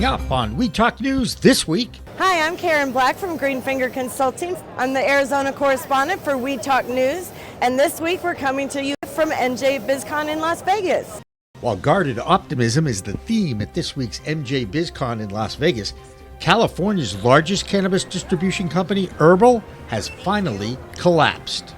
Coming up on We Talk News this week. Hi, I'm Karen Black from Greenfinger Consulting. I'm the Arizona correspondent for We Talk News, and this week we're coming to you from MJBIz Con in Las Vegas. While guarded optimism is the theme at this week's MJBIz Con in Las Vegas, California's largest cannabis distribution company, Herbl, has finally collapsed.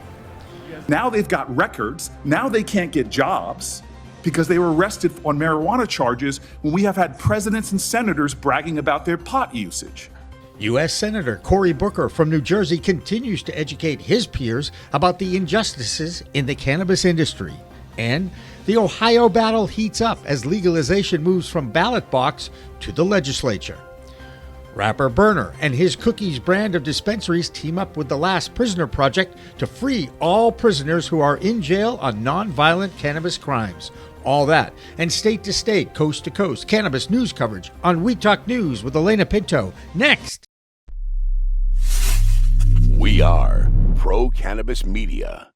Now they've got records. Now they can't get jobs because they were arrested on marijuana charges when we have had presidents and senators bragging about their pot usage. U.S. Senator Cory from New Jersey continues to educate his peers about the injustices in the cannabis industry. And the Ohio battle heats up as legalization moves from ballot box to the legislature. Rapper Burner and his Cookies brand of dispensaries team up with the Last Prisoner Project to free all prisoners who are in jail on nonviolent cannabis crimes. All that and state to state, coast to coast cannabis news coverage on We Talk News with Alaina Pinto. Next. We are Pro Cannabis Media.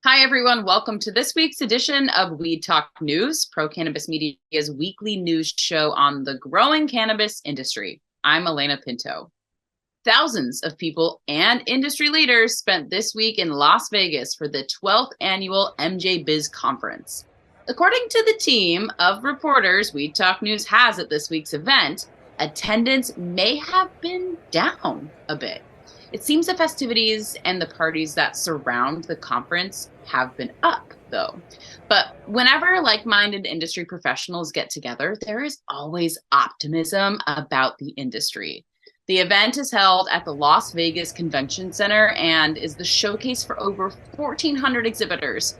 Hi, everyone. Welcome to this week's edition of We Talk News, Pro Cannabis Media's weekly news show on the growing cannabis industry. I'm Alaina Pinto. Thousands of people and industry leaders spent this week in Las Vegas for the 12th annual MJBIz conference. According to the team of reporters We Talk News has at this week's event, attendance may have been down a bit. It seems the festivities and the parties that surround the conference have been up, though. But whenever like-minded industry professionals get together, there is always optimism about the industry. The event is held at the Las Vegas Convention Center and is the showcase for over 1,400 exhibitors.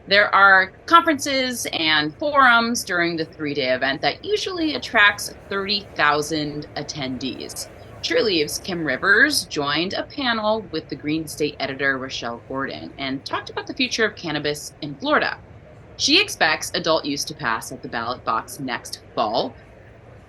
There are conferences and forums during the three-day event that usually attracts 30,000 attendees. TrueLeave's Kim Rivers joined a panel with the Green State editor Rochelle Gordon and talked about the future of cannabis in Florida. She expects adult use to pass at the ballot box next fall.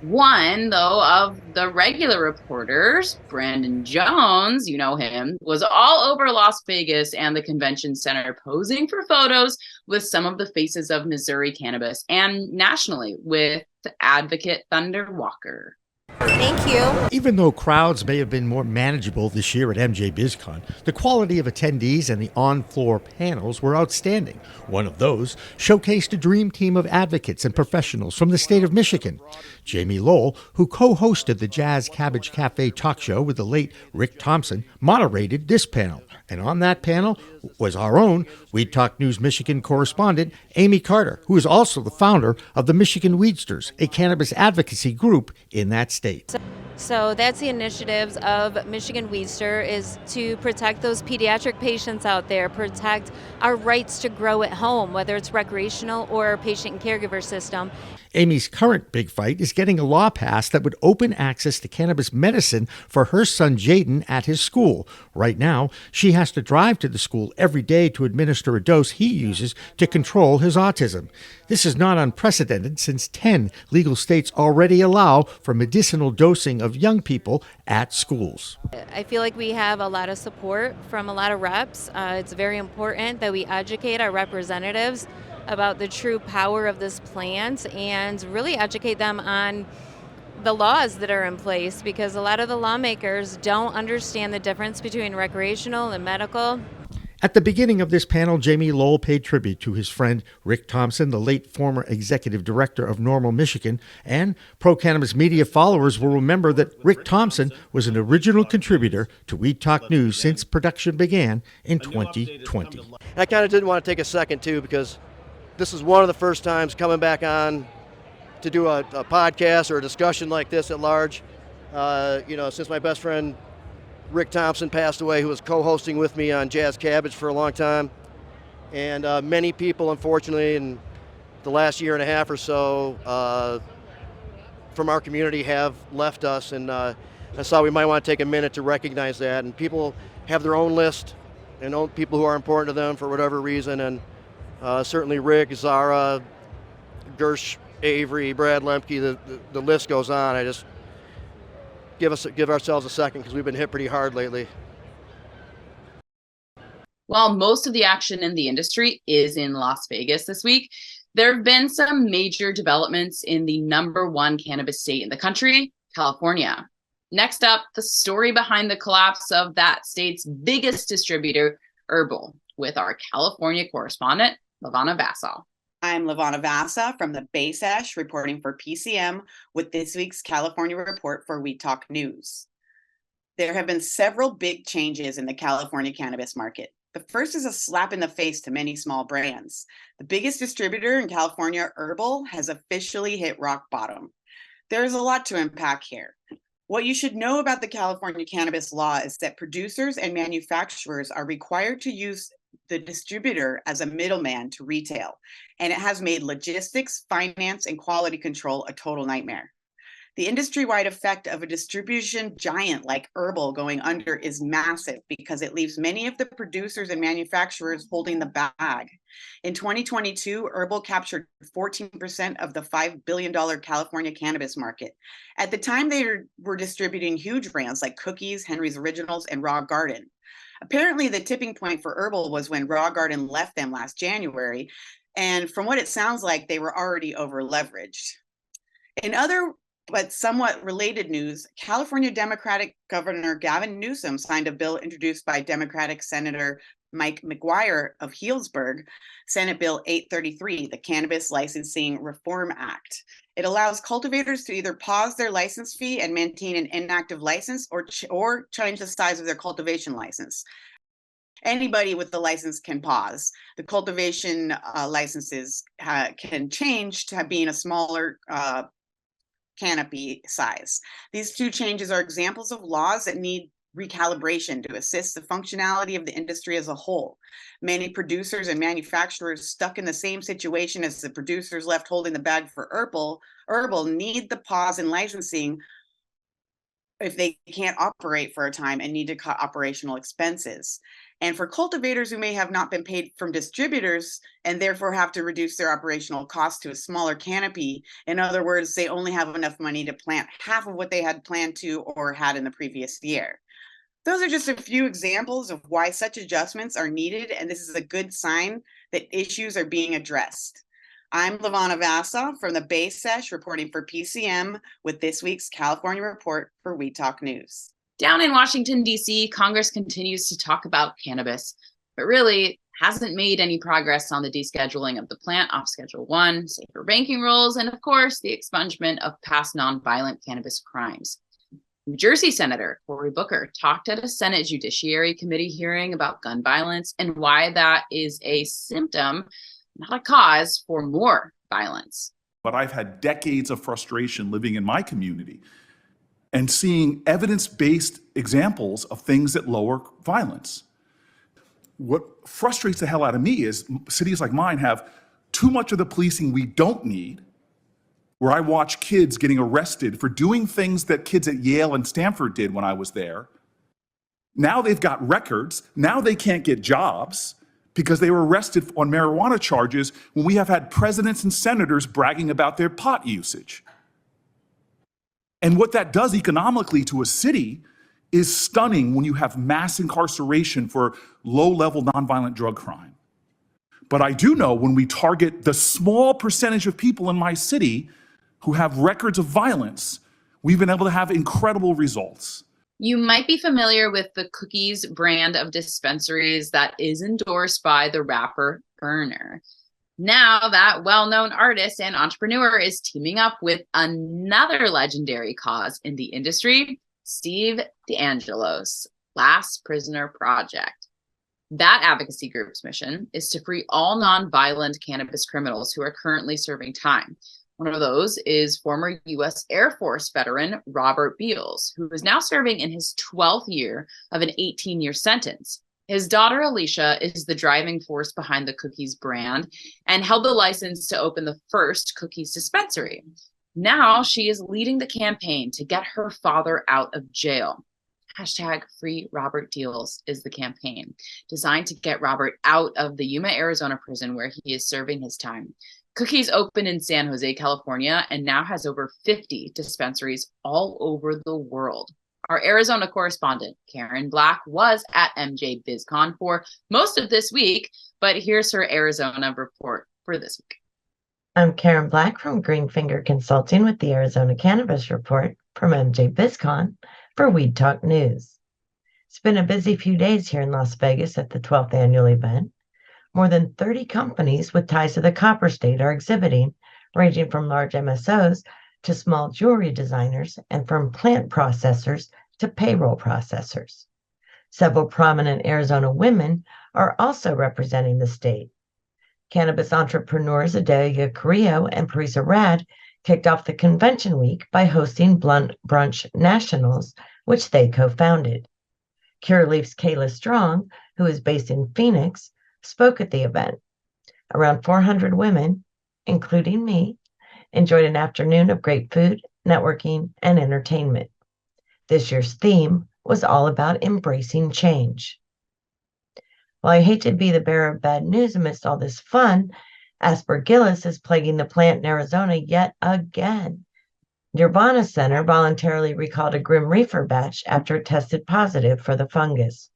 One, though, of the regular reporters, Brandon Jones, you know him, was all over Las Vegas and the convention center posing for photos with some of the faces of Missouri cannabis and nationally with advocate Thunder Walker. Thank you. Even though crowds may have been more manageable this year at MJBIz Con, the quality of attendees and the on-floor panels were outstanding. One of those showcased a dream team of advocates and professionals from the state of Michigan. Jamie Lowell, who co-hosted the Jazz Cabbage Cafe talk show with the late Rick Thompson, moderated this panel. And on that panel was our own We Talk News Michigan correspondent, Amie Carter, who is also the founder of the Michigan Weedsters, a cannabis advocacy group in that state. So that's the initiatives of Michigan Weedster, is to protect those pediatric patients out there, protect our rights to grow at home, whether it's recreational or patient and caregiver system. Amy's current big fight is getting a law passed that would open access to cannabis medicine for her son Jaden at his school. Right now, she has to drive to the school every day to administer a dose he uses to control his autism. This is not unprecedented since 10 legal states already allow for medicinal dosing of young people at schools. I feel like we have a lot of support from a lot of reps. It's very important that we educate our representatives about the true power of this plant and really educate them on the laws that are in place, because a lot of the lawmakers don't understand the difference between recreational and medical. At the beginning of this panel, Jamie Lowell paid tribute to his friend Rick Thompson, the late former executive director of Normal, Michigan, and Pro Cannabis Media followers will remember that Rick Thompson was an original contributor to We Talk News since production began in 2020. I kind of did want to take a second, too, because this is one of the first times coming back on to do a podcast or a discussion like this at large. Since my best friend Rick Thompson passed away, who was co-hosting with me on Jazz Cabbage for a long time. And many people, unfortunately, in the last year and a half or so from our community have left us. And I thought we might want to take a minute to recognize that. And people have their own list and people who are important to them for whatever reason. And certainly Rick, Zara, Gersh, Avery, Brad Lemke, the list goes on. I just give ourselves a second because we've been hit pretty hard lately. While most of the action in the industry is in Las Vegas this week, there have been some major developments in the #1 cannabis state in the country, California. Next up, the story behind the collapse of that state's biggest distributor, Herbl, with our California correspondent, LeVanna Vassau. I'm LeVanna Vassau from the Bay Sesh, reporting for PCM with this week's California report for We Talk News. There have been several big changes in the California cannabis market. The first is a slap in the face to many small brands. The biggest distributor in California, Herbl, has officially hit rock bottom. There is a lot to unpack here. What you should know about the California cannabis law is that producers and manufacturers are required to use the distributor as a middleman to retail, and it has made logistics, finance, and quality control a total nightmare. The industry-wide effect of a distribution giant like Herbl going under is massive because it leaves many of the producers and manufacturers holding the bag. In 2022, Herbl captured 14% of the $5 billion California cannabis market. At the time, they were distributing huge brands like Cookies, Henry's Originals, and Raw Garden. Apparently, the tipping point for Herbl was when Raw Garden left them last January, and from what it sounds like, they were already over-leveraged. In other but somewhat related news, California Democratic Governor Gavin Newsom signed a bill introduced by Democratic Senator Mike McGuire of Healdsburg, Senate Bill 833, the Cannabis Licensing Reform Act. It allows cultivators to either pause their license fee and maintain an inactive license or change the size of their cultivation license. Anybody with the license can pause. The cultivation licenses can change to being a smaller canopy size. These two changes are examples of laws that need recalibration to assist the functionality of the industry as a whole. Many producers and manufacturers stuck in the same situation as the producers left holding the bag for Herbl need the pause in licensing if they can't operate for a time and need to cut operational expenses. And for cultivators who may have not been paid from distributors and therefore have to reduce their operational costs to a smaller canopy, in other words, they only have enough money to plant half of what they had planned to or had in the previous year. Those are just a few examples of why such adjustments are needed, and this is a good sign that issues are being addressed. I'm LeVanna Vassau from the Bay Sesh, reporting for PCM with this week's California report for We Talk News. Down in Washington, D.C., Congress continues to talk about cannabis, but really hasn't made any progress on the descheduling of the plant off Schedule 1, safer banking rules, and of course, the expungement of past nonviolent cannabis crimes. New Jersey Senator Cory Booker talked at a Senate Judiciary Committee hearing about gun violence and why that is a symptom, not a cause, for more violence. But I've had decades of frustration living in my community and seeing evidence-based examples of things that lower violence. What frustrates the hell out of me is cities like mine have too much of the policing we don't need, where I watch kids getting arrested for doing things that kids at Yale and Stanford did when I was there. Now they've got records. Now they can't get jobs because they were arrested on marijuana charges when we have had presidents and senators bragging about their pot usage. And what that does economically to a city is stunning when you have mass incarceration for low-level nonviolent drug crime. But I do know when we target the small percentage of people in my city who have records of violence, we've been able to have incredible results. You might be familiar with the Cookies brand of dispensaries that is endorsed by the rapper Burner. Now that well-known artist and entrepreneur is teaming up with another legendary cause in the industry, Steve DeAngelo's Last Prisoner Project. That advocacy group's mission is to free all nonviolent cannabis criminals who are currently serving time. One of those is former U.S. Air Force veteran Robert Beals, who is now serving in his 12th year of an 18-year sentence. His daughter, Alicia, is the driving force behind the Cookies brand and held the license to open the first Cookies dispensary. Now she is leading the campaign to get her father out of jail. Hashtag Free Robert Beals is the campaign, designed to get Robert out of the Yuma, Arizona prison where he is serving his time. Cookies opened in San Jose, California, and now has over 50 dispensaries all over the world. Our Arizona correspondent, Karen Black, was at MJBIz Con for most of this week, but here's her Arizona report for this week. I'm Karen Black from Greenfinger Consulting with the Arizona Cannabis Report from MJBIz Con for Weed Talk News. It's been a busy few days here in Las Vegas at the 12th annual event. More than 30 companies with ties to the Copper State are exhibiting, ranging from large MSOs to small jewelry designers and from plant processors to payroll processors. Several prominent Arizona women are also representing the state. Cannabis entrepreneurs Adelia Carrillo and Parisa Rad kicked off the convention week by hosting Blunt Brunch Nationals, which they co-founded. Curaleaf's Kayla Strong, who is based in Phoenix, spoke at the event. Around 400 women, including me, enjoyed an afternoon of great food, networking, and entertainment. This year's theme was all about embracing change. While I hate to be the bearer of bad news amidst all this fun, aspergillus is plaguing the plant in Arizona yet again. Nirvana Center voluntarily recalled a Grim Reefer batch after it tested positive for the fungus.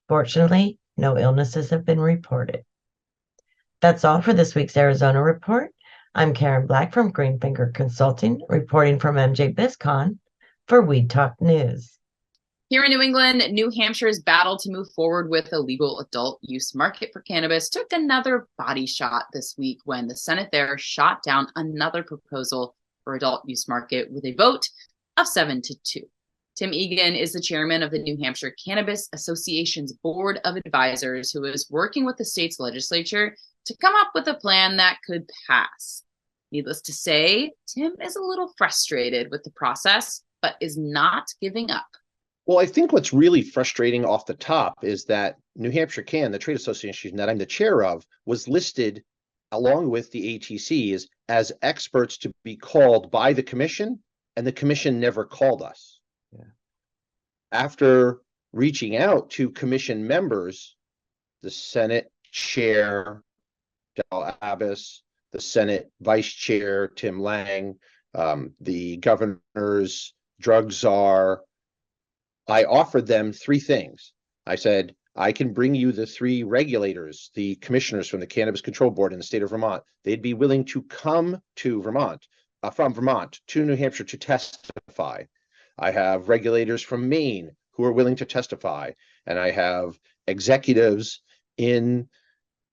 Fortunately, no illnesses have been reported. That's all for this week's Arizona Report. I'm Karen Black from Greenfinger Consulting, reporting from MJBIz Con for Weed Talk News. Here in New England, New Hampshire's battle to move forward with a legal adult use market for cannabis took another body shot this week when the Senate there shot down another proposal for adult use market with a vote of 7-2. Tim Egan is the chairman of the New Hampshire Cannabis Association's Board of Advisors, who is working with the state's legislature to come up with a plan that could pass. Needless to say, Tim is a little frustrated with the process, but is not giving up. Well, I think what's really frustrating off the top is that New Hampshire Can, the trade association that I'm the chair of, was listed along with the ATCs as experts to be called by the commission, and the commission never called us. Yeah. After reaching out to commission members, the Senate chair, Del Abbas, the Senate vice chair, Tim Lang, the governor's drug czar, I offered them three things. I said, I can bring you the three regulators, the commissioners from the Cannabis Control Board in the state of Vermont. They'd be willing to come to Vermont, from Vermont to New Hampshire to testify. I have regulators from Maine who are willing to testify. And I have executives in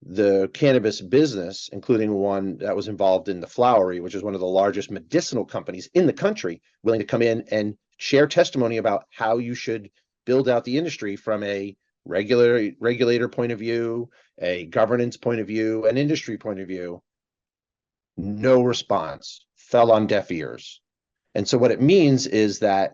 the cannabis business, including one that was involved in the Flowery, which is one of the largest medicinal companies in the country, willing to come in and share testimony about how you should build out the industry from a regulator point of view, a governance point of view, an industry point of view. No response, fell on deaf ears. And so what it means is that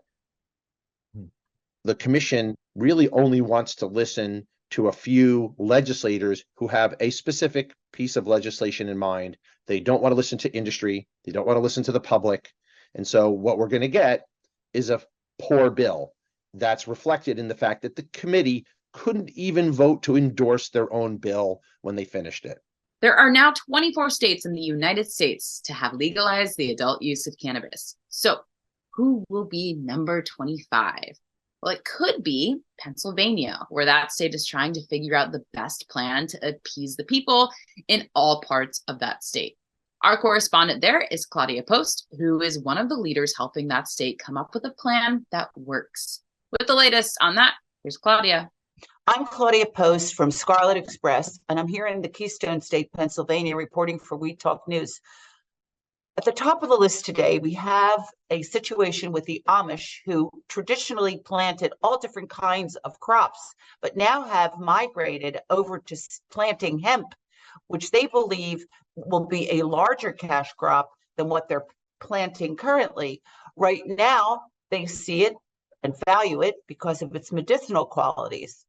the commission really only wants to listen to a few legislators who have a specific piece of legislation in mind. They don't want to listen to industry. They don't want to listen to the public. And so what we're going to get is a poor bill that's reflected in the fact that the committee couldn't even vote to endorse their own bill when they finished it. There are now 24 states in the United States to have legalized the adult use of cannabis. So who will be number 25? Well, it could be Pennsylvania, where that state is trying to figure out the best plan to appease the people in all parts of that state. Our correspondent there is Claudia Post, who is one of the leaders helping that state come up with a plan that works. With the latest on that, here's Claudia. I'm Claudia Post from Scarlet Express, and I'm here in the Keystone State, Pennsylvania, reporting for Weed Talk News. At the top of the list today, we have a situation with the Amish, who traditionally planted all different kinds of crops, but now have migrated over to planting hemp, which they believe will be a larger cash crop than what they're planting currently. Right now, they see it and value it because of its medicinal qualities,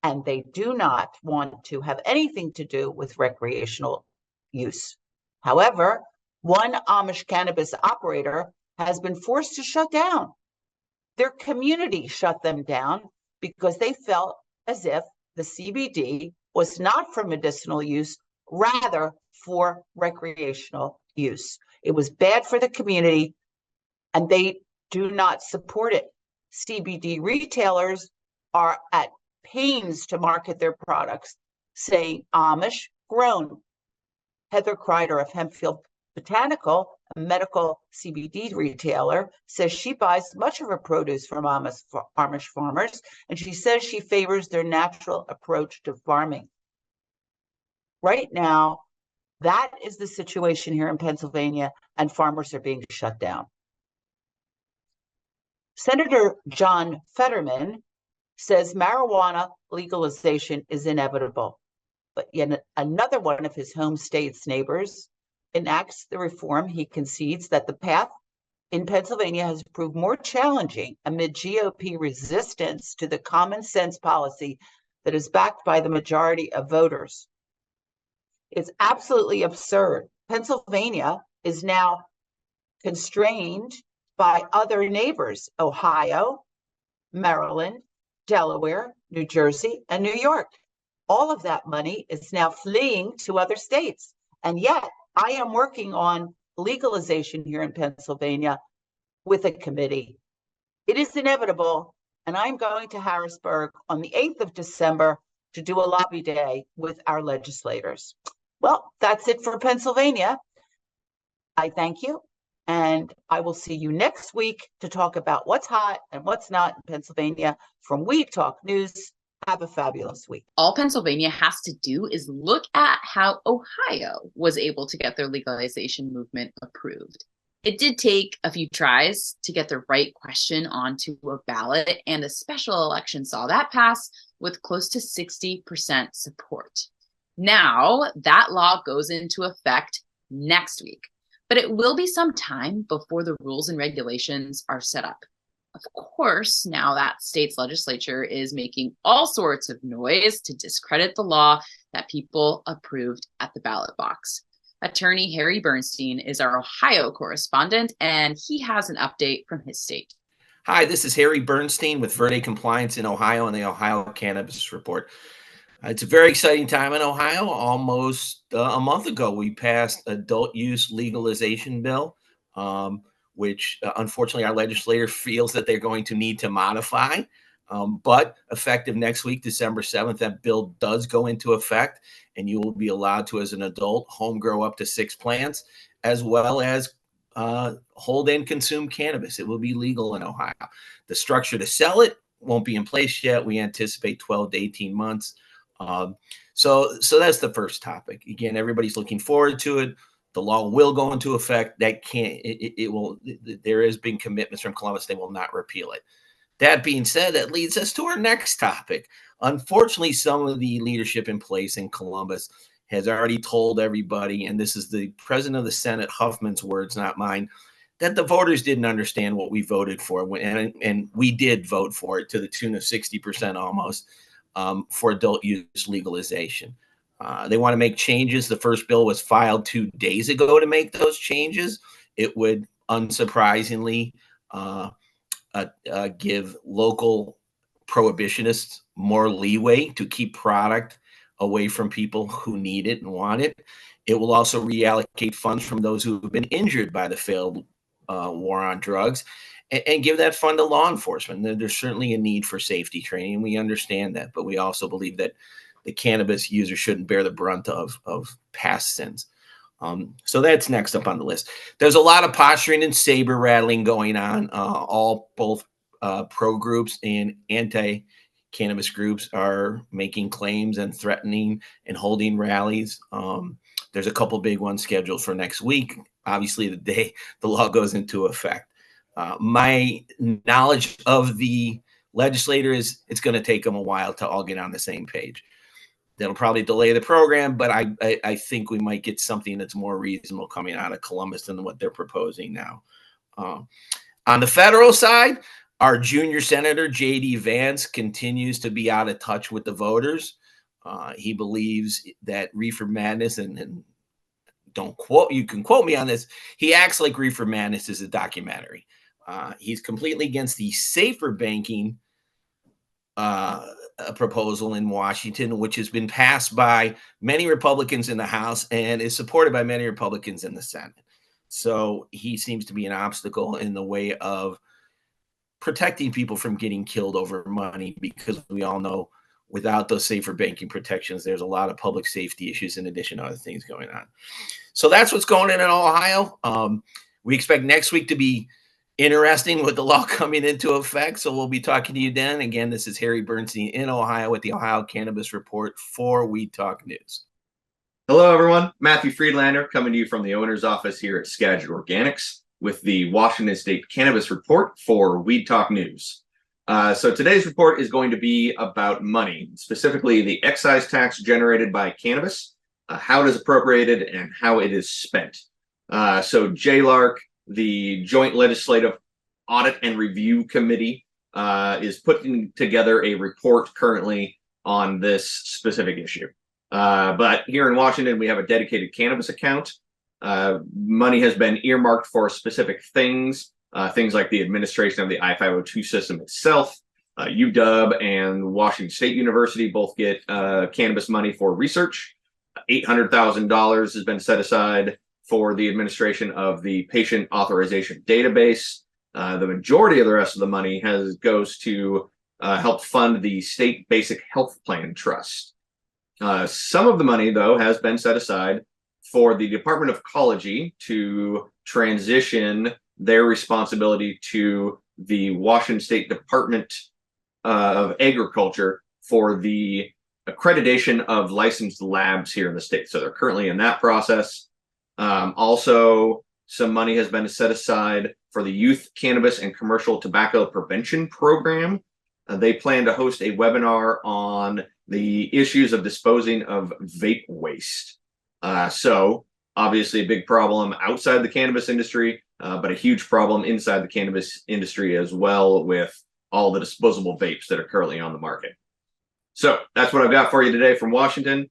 and they do not want to have anything to do with recreational use. However, one Amish cannabis operator has been forced to shut down. Their community shut them down because they felt as if the CBD was not for medicinal use, rather for recreational use. It was bad for the community, and they do not support it. CBD retailers are at pains to market their products, saying Amish grown. Heather Kreider of Hempfield Botanical, a medical CBD retailer, says she buys much of her produce from Amish farmers, and she says she favors their natural approach to farming. Right now, that is the situation here in Pennsylvania, and farmers are being shut down. Senator John Fetterman says marijuana legalization is inevitable, but yet another one of his home state's neighbors enacts the reform. He concedes that the path in Pennsylvania has proved more challenging amid GOP resistance to the common sense policy that is backed by the majority of voters. It's absolutely absurd. Pennsylvania is now constrained by other neighbors, Ohio, Maryland, Delaware, New Jersey, and New York. All of that money is now fleeing to other states. And yet, I am working on legalization here in Pennsylvania with a committee. It is inevitable, and I'm going to Harrisburg on the 8th of December to do a lobby day with our legislators. Well, that's it for Pennsylvania. I thank you, and I will see you next week to talk about what's hot and what's not in Pennsylvania from Weed Talk News. Have a fabulous week. All Pennsylvania has to do is look at how Ohio was able to get their legalization movement approved. It did take a few tries to get the right question onto a ballot, and a special election saw that pass with close to 60% support. Now, that law goes into effect next week, but it will be some time before the rules and regulations are set up. Of course, now that state's legislature is making all sorts of noise to discredit the law that people approved at the ballot box. Attorney Harry Bernstein is our Ohio correspondent, and he has an update from his state. Hi, this is Harry Bernstein with Verde Compliance in Ohio and the Ohio Cannabis Report. It's a very exciting time in Ohio. Almost a month ago, we passed adult use legalization bill, which unfortunately our legislator feels that they're going to need to modify. But effective next week, December 7th, that bill does go into effect, and you will be allowed to, as an adult, home grow up to 6 plants, as well as hold and consume cannabis. It will be legal in Ohio. The structure to sell it won't be in place yet. We anticipate 12 to 18 months. So that's the first topic. Again, everybody's looking forward to it. The law will go into effect. There has been commitments from Columbus. They will not repeal it. That being said, that leads us to our next topic. Unfortunately, some of the leadership in place in Columbus has already told everybody, and this is the president of the Senate, Huffman's words, not mine, that the voters didn't understand what we voted for. And we did vote for it to the tune of 60% almost for adult use legalization. They want to make changes. The first bill was filed 2 days ago to make those changes. It would, unsurprisingly, give local prohibitionists more leeway to keep product away from people who need it and want it. It will also reallocate funds from those who have been injured by the failed war on drugs and give that fund to law enforcement. There's certainly a need for safety training. We understand that, but we also believe that the cannabis user shouldn't bear the brunt of past sins. So that's next up on the list. There's a lot of posturing and saber rattling going on. Both pro groups and anti-cannabis groups are making claims and threatening and holding rallies. There's a couple big ones scheduled for next week, obviously the day the law goes into effect. My knowledge of the legislator is it's going to take them a while to all get on the same page. That'll probably delay the program, but I think we might get something that's more reasonable coming out of Columbus than what they're proposing now. On the federal side, our junior senator, J.D. Vance, continues to be out of touch with the voters. He believes that Reefer Madness, and you can quote me on this, he acts like Reefer Madness is a documentary. He's completely against the safer banking a proposal in Washington, which has been passed by many Republicans in the House and is supported by many Republicans in the Senate. So he seems to be an obstacle in the way of protecting people from getting killed over money, because we all know without those safer banking protections, there's a lot of public safety issues in addition to other things going on. So that's what's going on in Ohio. We expect next week to be interesting with the law coming into effect. So we'll be talking to you then. Again, this is Harry Bernstein in Ohio with the Ohio Cannabis Report for Weed Talk News. Hello, everyone. Matthew Friedlander coming to you from the owner's office here at Skagit Organics with the Washington State Cannabis Report for Weed Talk News. So today's report is going to be about money, specifically the excise tax generated by cannabis, how it is appropriated, and how it is spent. So JLARC, the Joint Legislative Audit and Review Committee, is putting together a report currently on this specific issue. But here in Washington, we have a dedicated cannabis account. Money has been earmarked for specific things, things like the administration of the I-502 system itself. UW and Washington State University both get cannabis money for research. $800,000 has been set aside for the administration of the patient authorization database. The majority of the rest of the money goes to help fund the State Basic Health Plan Trust. Some of the money, though, has been set aside for the Department of Ecology to transition their responsibility to the Washington State Department of Agriculture for the accreditation of licensed labs here in the state. So they're currently in that process. Also, some money has been set aside for the Youth Cannabis and Commercial Tobacco Prevention Program. They plan to host a webinar on the issues of disposing of vape waste. So obviously a big problem outside the cannabis industry, but a huge problem inside the cannabis industry as well, with all the disposable vapes that are currently on the market. So that's what I've got for you today from Washington.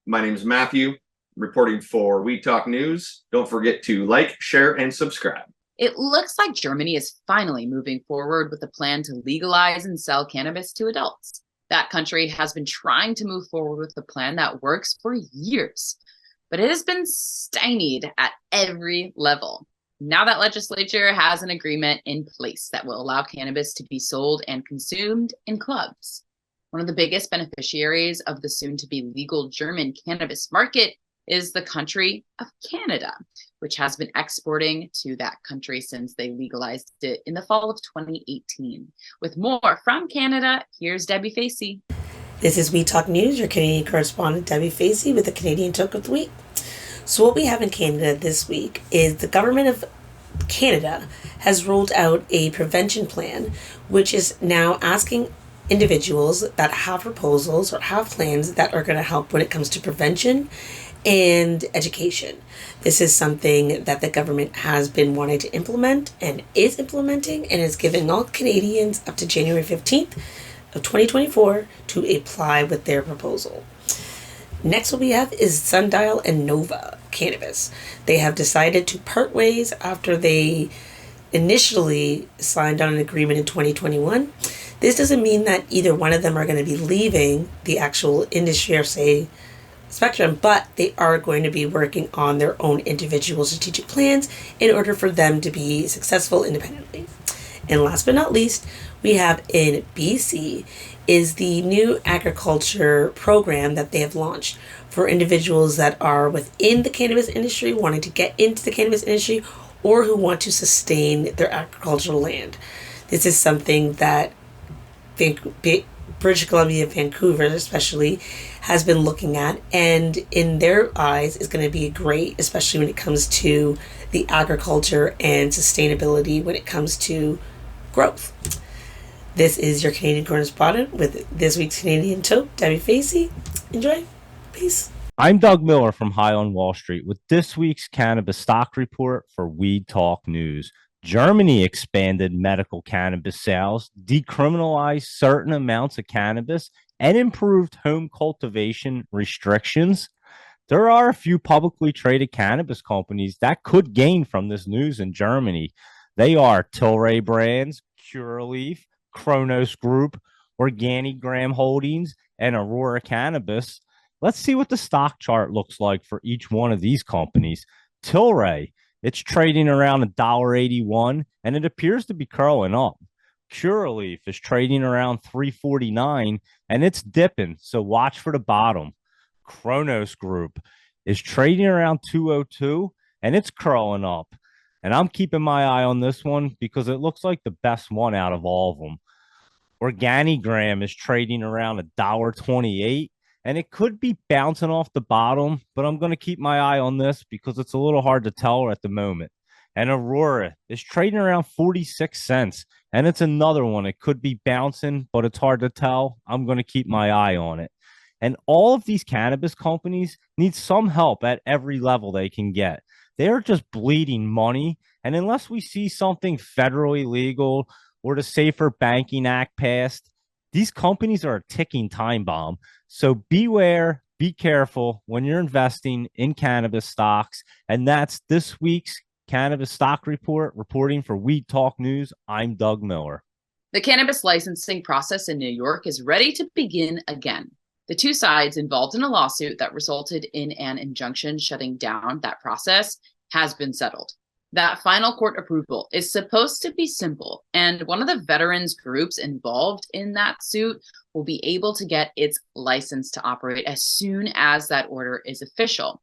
My name is Matthew, reporting for Weed Talk News. Don't forget to like, share, and subscribe. It looks like Germany is finally moving forward with a plan to legalize and sell cannabis to adults. That country has been trying to move forward with a plan that works for years, but it has been stymied at every level. Now that legislature has an agreement in place that will allow cannabis to be sold and consumed in clubs. One of the biggest beneficiaries of the soon-to-be legal German cannabis market is the country of Canada, which has been exporting to that country since they legalized it in the fall of 2018. With more from Canada, here's Debbie Facey. This is We Talk News, your Canadian correspondent Debbie Facey with the Canadian Toke of the Week. So what we have in Canada this week is the government of Canada has rolled out a prevention plan, which is now asking individuals that have proposals or have plans that are going to help when it comes to prevention and education. This is something that the government has been wanting to implement and is implementing, and is giving all Canadians up to January 15th of 2024 to apply with their proposal. Next, what we have is Sundial and Nova Cannabis. They have decided to part ways after they initially signed on an agreement in 2021. This doesn't mean that either one of them are going to be leaving the actual industry or say spectrum, but they are going to be working on their own individual strategic plans in order for them to be successful independently. And last but not least, we have in BC is the new agriculture program that they have launched for individuals that are within the cannabis industry, wanting to get into the cannabis industry, or who want to sustain their agricultural land. This is something that British Columbia, Vancouver especially, has been looking at, and in their eyes is going to be great, especially when it comes to the agriculture and sustainability when it comes to growth. This is your Canadian correspondent with this week's Canadian Toke, Debbie Facey. Enjoy. Peace. I'm Doug Miller from High on Wall Street with this week's cannabis stock report for Weed Talk News. Germany expanded medical cannabis sales, decriminalized certain amounts of cannabis, and improved home cultivation restrictions. There are a few publicly traded cannabis companies that could gain from this news in Germany. They are Tilray Brands, Curaleaf, Kronos Group, Organigram Holdings, and Aurora Cannabis. Let's see what the stock chart looks like for each one of these companies. Tilray, it's trading around $1.81, and it appears to be curling up. Curaleaf is trading around $3.49, and it's dipping, so watch for the bottom. Kronos Group is trading around $2.02, and it's curling up. And I'm keeping my eye on this one because it looks like the best one out of all of them. Organigram is trading around $1.28, and it could be bouncing off the bottom, but I'm going to keep my eye on this because it's a little hard to tell at the moment. And Aurora is trading around 46 cents, and it's another one. It could be bouncing, but it's hard to tell. I'm going to keep my eye on it. And all of these cannabis companies need some help at every level they can get. They are just bleeding money, and unless we see something federally legal or the Safer Banking Act passed, these companies are a ticking time bomb. So beware, be careful when you're investing in cannabis stocks. And that's this week's Cannabis Stock Report. Reporting for Weed Talk News, I'm Doug Miller. The cannabis licensing process in New York is ready to begin again. The two sides involved in a lawsuit that resulted in an injunction shutting down that process has been settled. That final court approval is supposed to be simple, and one of the veterans groups involved in that suit will be able to get its license to operate as soon as that order is official.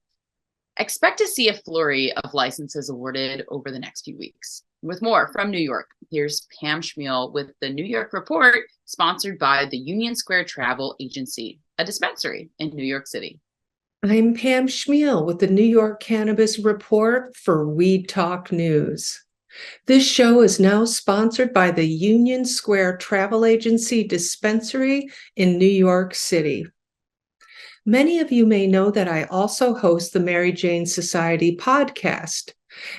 Expect to see a flurry of licenses awarded over the next few weeks. With more from New York, here's Pam Schmiel with the New York Report, sponsored by the Union Square Travel Agency, a dispensary in New York City. I'm Pam Schmiel with the New York Cannabis Report for Weed Talk News. This show is now sponsored by the Union Square Travel Agency dispensary in New York City. Many of you may know that I also host the Mary Jane Society podcast,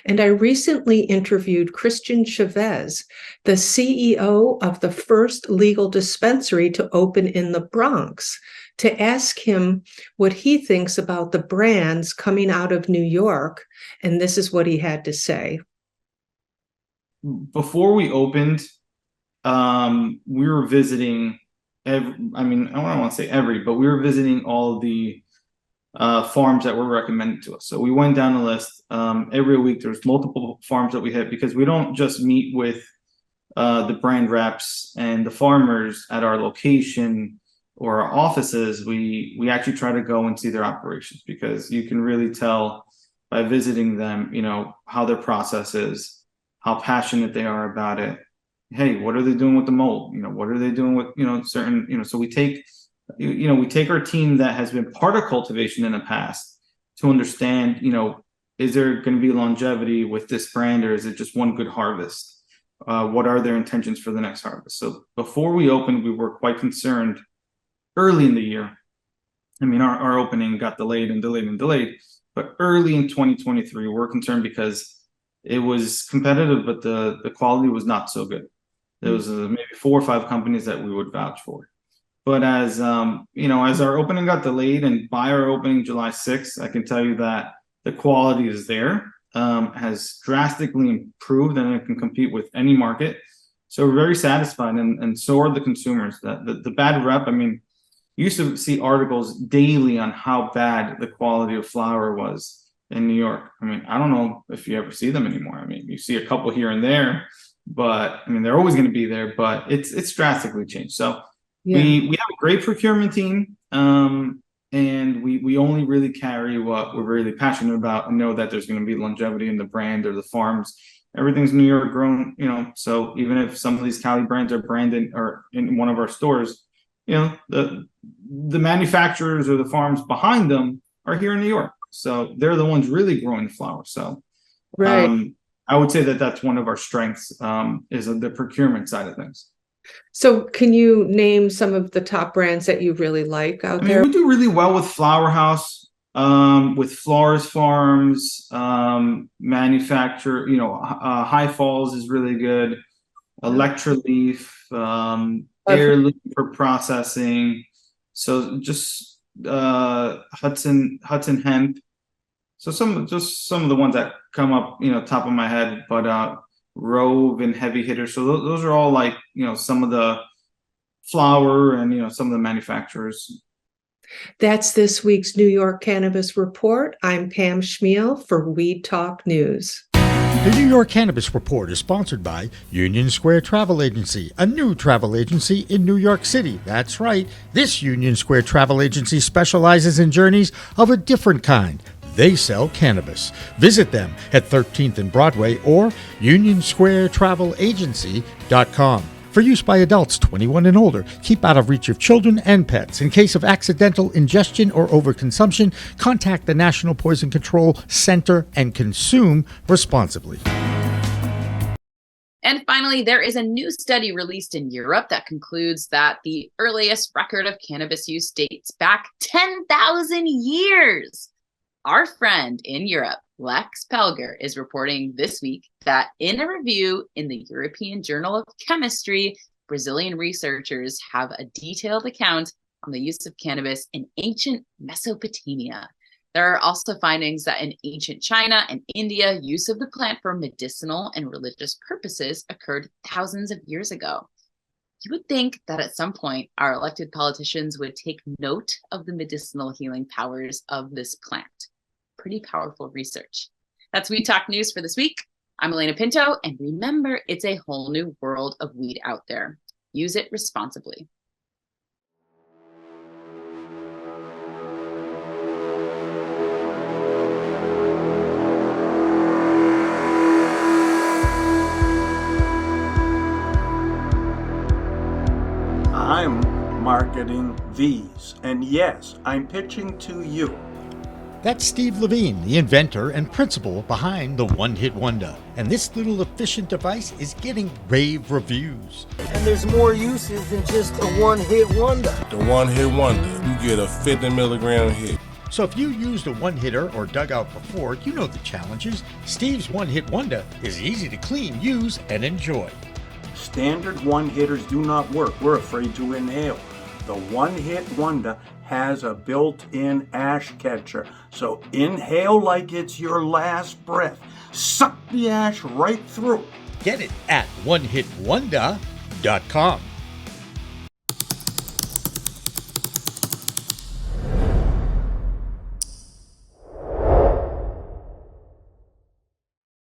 and I recently interviewed Christian Chavez, the CEO of the first legal dispensary to open in the Bronx, to ask him what he thinks about the brands coming out of New York, and this is what he had to say. Before we opened, we were visiting I don't want to say every, but we were visiting all of the farms that were recommended to us. So we went down the list. Every week there's multiple farms that we hit because we don't just meet with the brand reps and the farmers at our location or our offices. We actually try to go and see their operations because you can really tell by visiting them, how their process is, how passionate they are about it. Hey, what are they doing with the mold? What are they doing with, certain, so we take, we take our team that has been part of cultivation in the past to understand, is there going to be longevity with this brand or is it just one good harvest? What are their intentions for the next harvest? So before we opened, we were quite concerned early in the year. Our opening got delayed and delayed and delayed, but early in 2023, we're concerned because it was competitive, but the quality was not so good. There was maybe 4 or 5 companies that we would vouch for. But as as our opening got delayed and by our opening July 6th, I can tell you that the quality is there, has drastically improved, and it can compete with any market. So we're very satisfied, and so are the consumers. The bad rep, you used to see articles daily on how bad the quality of flower was in New York. I don't know if you ever see them anymore. You see a couple here and there, but they're always going to be there, but it's drastically changed. So yeah. We have a great procurement team, and we only really carry what we're really passionate about and know that there's going to be longevity in the brand or the farms. Everything's New York grown, so even if some of these Cali brands are branded or in one of our stores, the manufacturers or the farms behind them are here in New York. So they're the ones really growing the flower. So right. I would say that that's one of our strengths, is the procurement side of things. So can you name some of the top brands that you really like out there? We do really well with Flower House, with Flores Farms, manufacture, High Falls is really good. Electra Leaf, Heirloom for processing. So just Hudson Hemp. So some of the ones that come up, top of my head, but Rove and Heavy Hitter. So those are all like, some of the flower and some of the manufacturers. That's this week's New York Cannabis Report. I'm Pam Schmiel for Weed Talk News. The New York Cannabis Report is sponsored by Union Square Travel Agency, a new travel agency in New York City. That's right, this Union Square Travel Agency specializes in journeys of a different kind. They sell cannabis. Visit them at 13th and Broadway or unionsquaretravelagency.com. For use by adults 21 and older, keep out of reach of children and pets. In case of accidental ingestion or overconsumption, contact the National Poison Control Center and consume responsibly. And finally, there is a new study released in Europe that concludes that the earliest record of cannabis use dates back 10,000 years. Our friend in Europe, Lex Pelger, is reporting this week that in a review in the European Journal of Chemistry, Brazilian researchers have a detailed account on the use of cannabis in ancient Mesopotamia. There are also findings that in ancient China and India, use of the plant for medicinal and religious purposes occurred thousands of years ago. You would think that at some point our elected politicians would take note of the medicinal healing powers of this plant. Pretty powerful research. That's Weed Talk News for this week. I'm Alaina Pinto, and remember, it's a whole new world of weed out there. Use it responsibly. I'm marketing these, and yes, I'm pitching to you. That's Steve Levine, the inventor and principal behind the One Hit Wonder. And this little efficient device is getting rave reviews. And there's more uses than just a one-hit wonder. The One Hit Wonder, you get a 50 milligram hit. So if you used a one-hitter or dugout before, you know the challenges. Steve's One Hit Wonder is easy to clean, use, and enjoy. Standard one-hitters do not work. We're afraid to inhale. The One Hit Wonder has a built-in ash catcher. So inhale like it's your last breath. Suck the ash right through. Get it at onehitwonder.com.